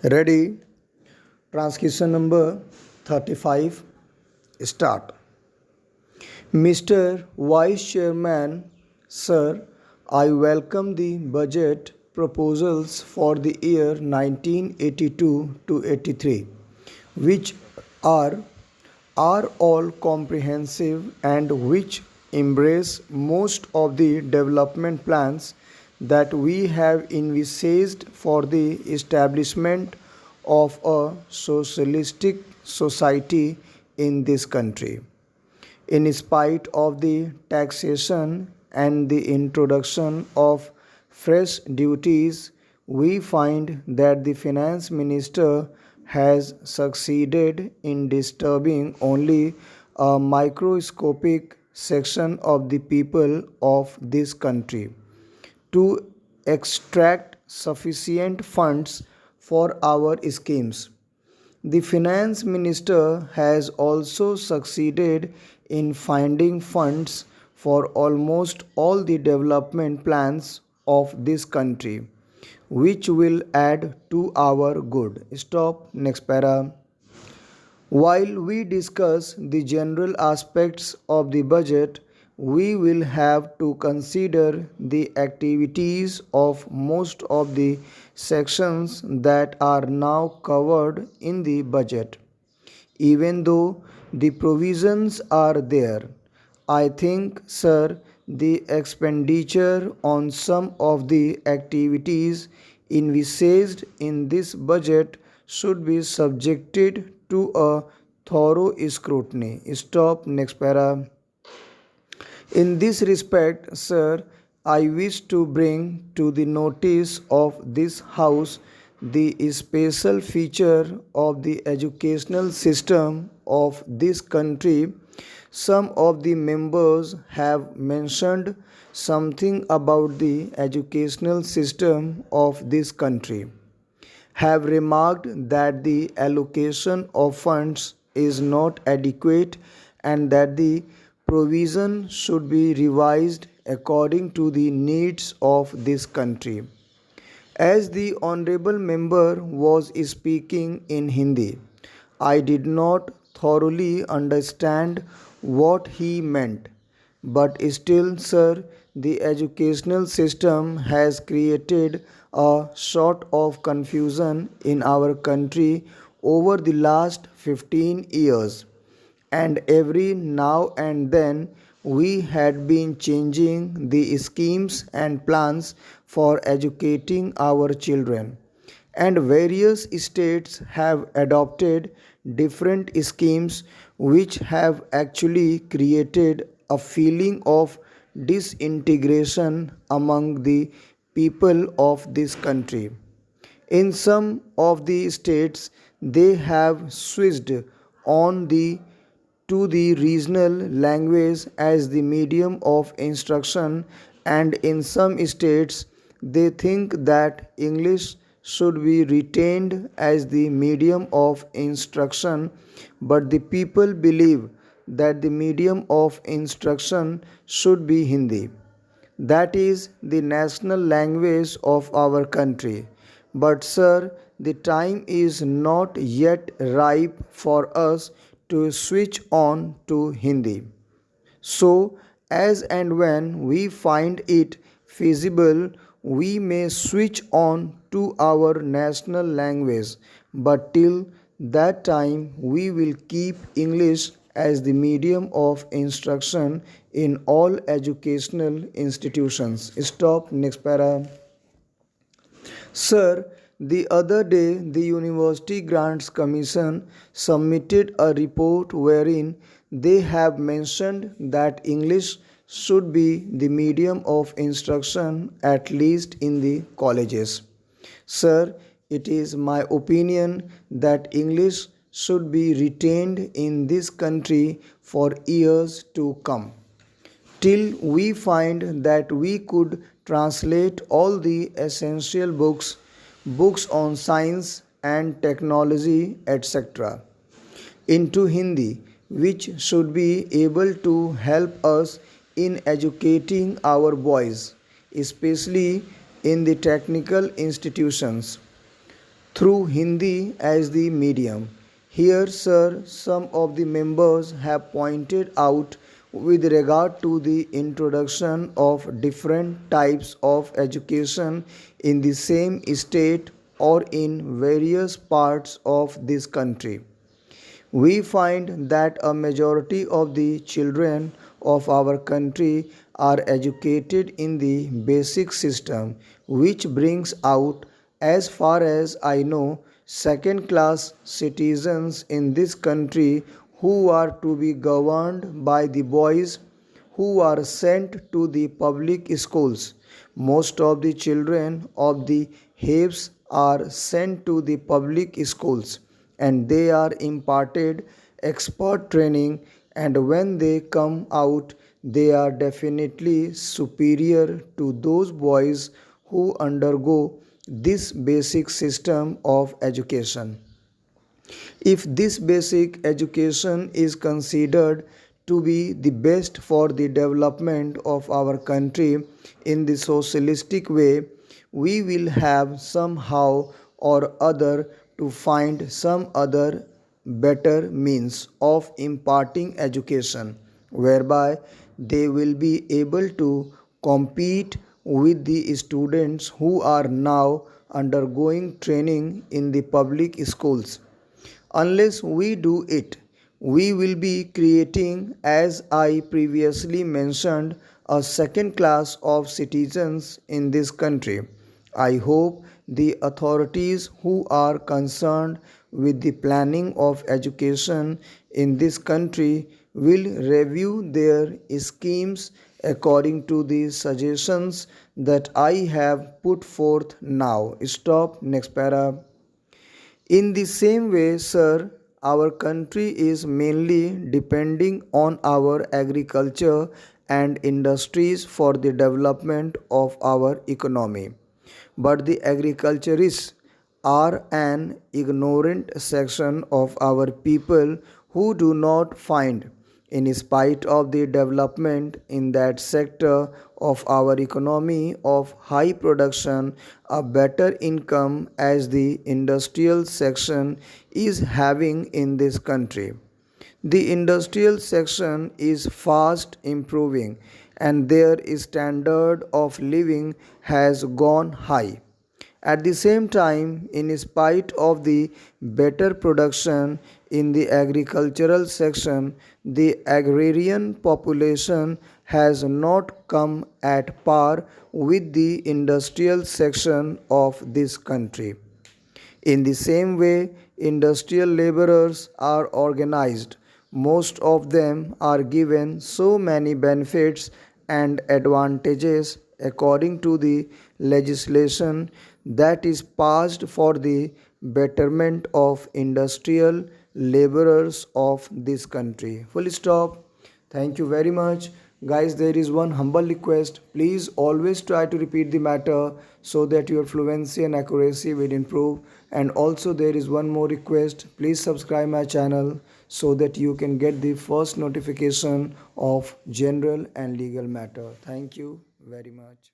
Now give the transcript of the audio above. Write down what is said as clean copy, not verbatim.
Ready? Transcription number 35. Start. Mr. Vice Chairman, Sir, I welcome the budget proposals for the year 1982 to 83, which are are all comprehensive and which embrace most of the development plans that we have envisaged for the establishment of a socialistic society in this country. In spite of the taxation and the introduction of fresh duties, we find that the finance minister has succeeded in disturbing only a microscopic section of the people of this country to extract sufficient funds for our schemes. The finance minister has also succeeded in finding funds for almost all the development plans of this country, which will add to our good. Stop. Next para. While we discuss the general aspects of the budget, we will have to consider the activities of most of the sections that are now covered in the budget. Even though the provisions are there, I think, sir, the expenditure on some of the activities envisaged in this budget should be subjected to a thorough scrutiny. Stop. Next para. In this respect, sir, I wish to bring to the notice of this House the special feature of the educational system of this country. Some of the members have mentioned something about the educational system of this country, have remarked that the allocation of funds is not adequate and that the provision should be revised according to the needs of this country. As the honorable member was speaking in Hindi, I did not thoroughly understand what he meant, but still, sir, the educational system has created a sort of confusion in our country over the last 15 years, and every now and then we had been changing the schemes and plans for educating our children, and various states have adopted different schemes which have actually created a feeling of disintegration among the people of this country. In some of the states, they have switched on the regional language as the medium of instruction, and in some states they think that English should be retained as the medium of instruction, but the people believe that the medium of instruction should be Hindi. That is the national language of our country. But, sir, the time is not yet ripe for us to switch on to Hindi. So, as and when we find it feasible, we may switch on to our national language, but till that time, we will keep English as the medium of instruction in all educational institutions. Stop. Next para. Sir, the other day the University Grants Commission submitted a report wherein they have mentioned that English should be the medium of instruction at least in the colleges. Sir, it is my opinion that English should be retained in this country for years to come, till we find that we could translate all the essential books on science and technology, etc., into Hindi, which should be able to help us in educating our boys, especially in the technical institutions. through Hindi as the medium. Here, sir, some of the members have pointed out with regard to the introduction of different types of education in the same state or in various parts of this country. We find that a majority of the children of our country are educated in the basic system, which brings out, as far as I know, second class citizens in this country who are to be governed by the boys who are sent to the public schools. Most of the children of the haves are sent to the public schools and they are imparted expert training, and when they come out they are definitely superior to those boys who undergo this basic system of education. If this basic education is considered to be the best for the development of our country in the socialistic way, we will have somehow or other to find some other better means of imparting education whereby they will be able to compete with the students who are now undergoing training in the public schools. Unless we do it, we will be creating, as I previously mentioned, a second class of citizens in this country. I hope the authorities who are concerned with the planning of education in this country will review their schemes according to the suggestions that I have put forth now. Stop. Next para. In the same way, sir, our country is mainly depending on our agriculture and industries for the development of our economy. But the agriculturists are an ignorant section of our people who do not find, in spite of the development in that sector of our economy of high production, a better income as the industrial section is having in this country. The industrial section is fast improving and their standard of living has gone high. At the same time, in spite of the better production in the agricultural section, the agrarian population has not come at par with the industrial section of this country. In the same way, industrial laborers are organized. Most of them are given so many benefits and advantages according to the legislation that is passed for the betterment of industrial laborers of this country. Full stop. Thank you very much. Guys, there is one humble request. Please always try to repeat the matter so that your fluency and accuracy will improve. And also there is one more request. Please subscribe my channel so that you can get the first notification of general and legal matter. Thank you very much.